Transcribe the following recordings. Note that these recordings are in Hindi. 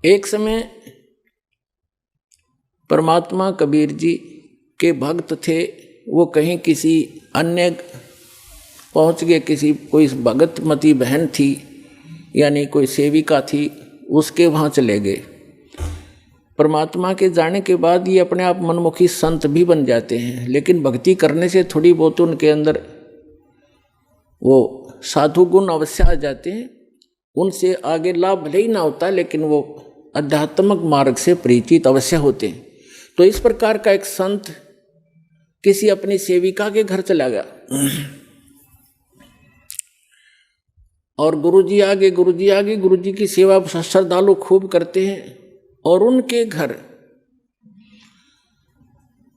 एक समय परमात्मा कबीर जी के भक्त थे। वो कहीं किसी अन्य पहुंच गए, किसी कोई भगतमती बहन थी यानी कोई सेविका थी, उसके वहाँ चले गए। परमात्मा के जाने के बाद ये अपने आप मनमुखी संत भी बन जाते हैं, लेकिन भक्ति करने से थोड़ी बहुत उनके अंदर वो साधु गुण अवश्य आ जाते हैं। उनसे आगे लाभ भले ही ना होता, लेकिन वो आध्यात्मिक मार्ग से परिचित अवश्य होते हैं। तो इस प्रकार का एक संत किसी अपनी सेविका के घर चला गया और गुरुजी आगे गुरुजी की सेवा श्रद्धालु खूब करते हैं। और उनके घर,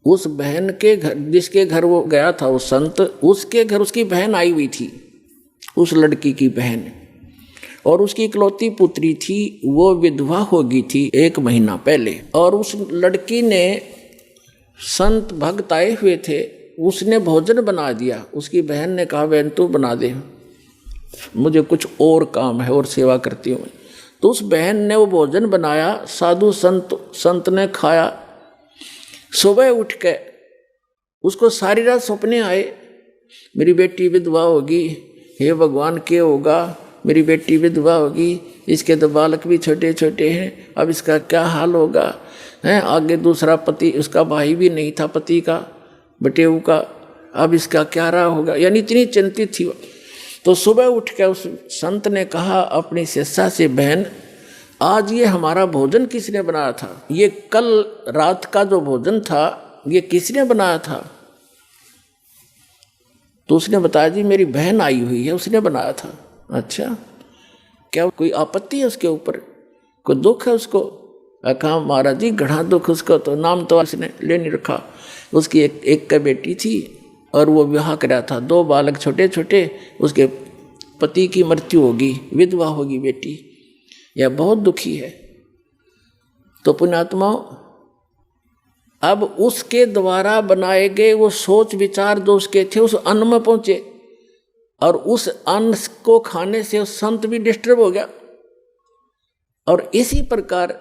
उस बहन के घर जिसके घर वो गया था वो संत, उसके घर उसकी बहन आई हुई थी, उस लड़की की बहन, और उसकी इकलौती पुत्री थी। वो विधवा हो गई थी 1 महीना पहले। और उस लड़की ने, संत भक्त आए हुए थे, उसने भोजन बना दिया। उसकी बहन ने कहा बहन तू बना दे, मुझे कुछ और काम है और सेवा करती हूँ। तो उस बहन ने वो भोजन बनाया, साधु संत ने खाया। सुबह उठ के उसको सारी रात सपने आए, मेरी बेटी विधवा होगी, हे भगवान क्या होगा, मेरी बेटी विधवा होगी, इसके तो बालक भी छोटे छोटे हैं, अब इसका क्या हाल होगा है। आगे दूसरा पति, उसका भाई भी नहीं था पति का, बटेऊ का, अब इसका क्या रहा होगा, यानी इतनी चिंतित थी। तो सुबह उठ के उस संत ने कहा अपनी शिष्या से, बहन आज ये हमारा भोजन किसने बनाया था, ये कल रात का जो भोजन था ये किसने बनाया था। तो उसने बताया जी मेरी बहन आई हुई है, उसने बनाया था। अच्छा, क्या कोई आपत्ति है उसके ऊपर, कोई दुख है उसको? कहा महाराज जी घना दुख उसको, तो नाम तो उसने ले नहीं रखा। उसकी एक का बेटी थी और वो विवाह कराया था, 2 बालक छोटे छोटे, उसके पति की मृत्यु होगी, विधवा होगी बेटी, यह बहुत दुखी है। तो पुण्यात्माओं, अब उसके द्वारा बनाए गए वो सोच विचार जो उसके थे उस अन्न में पहुंचे, और उस अन्न को खाने से उस संत भी डिस्टर्ब हो गया। और इसी प्रकार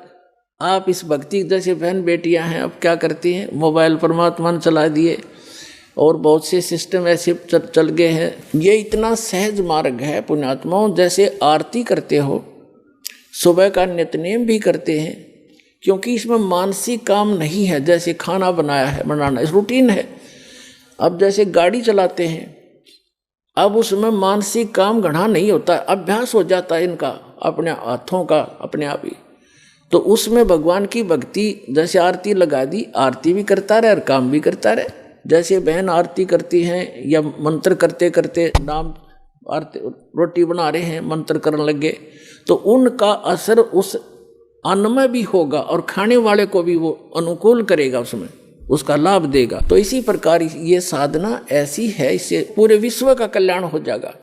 आप इस भक्ति जैसे बहन बेटियां हैं, अब क्या करती हैं, मोबाइल परमात्मा ने चला दिए और बहुत से सिस्टम ऐसे चल गए हैं। ये इतना सहज मार्ग है पुण्यात्माओं, जैसे आरती करते हो, सुबह का नित्यनेम भी करते हैं, क्योंकि इसमें मानसिक काम नहीं है। जैसे खाना बनाना इस रूटीन है। अब जैसे गाड़ी चलाते हैं, अब उसमें मानसिक काम घना नहीं होता, अभ्यास हो जाता है इनका अपने हाथों का अपने आप ही। तो उसमें भगवान की भक्ति, जैसे आरती लगा दी, आरती भी करता रहे और काम भी करता रहे। जैसे बहन आरती करती हैं या मंत्र करते करते नाम आरती रोटी बना रहे हैं, मंत्र करने लगे, तो उनका असर उस अन्न में भी होगा और खाने वाले को भी वो अनुकूल करेगा, उसमें उसका लाभ देगा। तो इसी प्रकार ये साधना ऐसी है, इससे पूरे विश्व का कल्याण हो जाएगा।